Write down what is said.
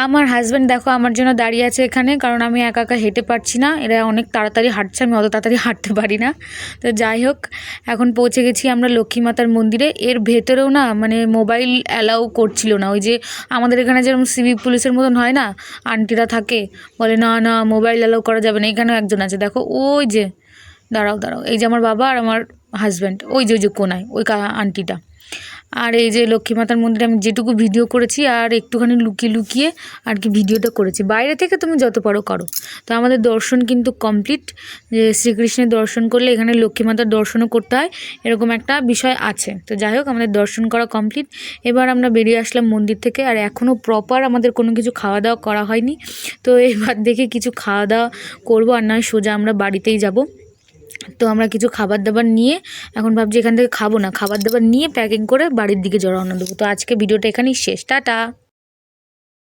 আমার হাজব্যান্ড দেখো আমার জন্য দাঁড়িয়ে আছে এখানে, কারণ আমি একা একা হেঁটে পারছি না, এরা অনেক তাড়াতাড়ি হাঁটছে, আমি অত তাড়াতাড়ি হাঁটতে পারি না। তো যাই হোক, এখন পৌঁছে গেছি আমরা লক্ষ্মী মাতার মন্দিরে। এর ভেতরেও না মানে মোবাইল অ্যালাউ করছিল না। ওই যে আমাদের এখানে যেরকম সিভিক পুলিশের মতন হয় না, আন্টিরা থাকে, বলে না না মোবাইল অ্যালাউ করা যাবে না। এখানেও একজন আছে দেখো, ওই যে দাঁড়াও দাঁড়াও, এই যে আমার বাবা আর আমার হাজব্যান্ড, ওই যে কোনায় ওই আন্টিটা। আর এই যে লক্ষ্মী মাতার মন্দিরে আমি যেটুকু ভিডিও করেছি আর একটুখানি লুকিয়ে লুকিয়ে আর কি ভিডিওটা করেছি। বাইরে থেকে তুমি যত পারো করো। তো আমাদের দর্শন কিন্তু কমপ্লিট। যে শ্রীকৃষ্ণের দর্শন করলে এখানে লক্ষ্মী মাতার দর্শনও করতে হয়, এরকম একটা বিষয় আছে। তো যাই হোক, আমাদের দর্শন করা কমপ্লিট। এবার আমরা বেরিয়ে আসলাম মন্দির থেকে, আর এখনও প্রপার আমাদের কোনো কিছু খাওয়া দাওয়া করা হয়নি। তো এবার দেখে কিছু খাওয়া দাওয়া করবো, আর নয় সোজা আমরা বাড়িতেই যাব। তো আমরা কিছু খাবার দাবার নিয়ে এখন ভাবছি এখান থেকে খাবো না, খাবার দাবার নিয়ে প্যাকিং করে বাড়ির দিকে রওনা দেবো। তো আজকে ভিডিওটা এখানেই শেষ, টাটা।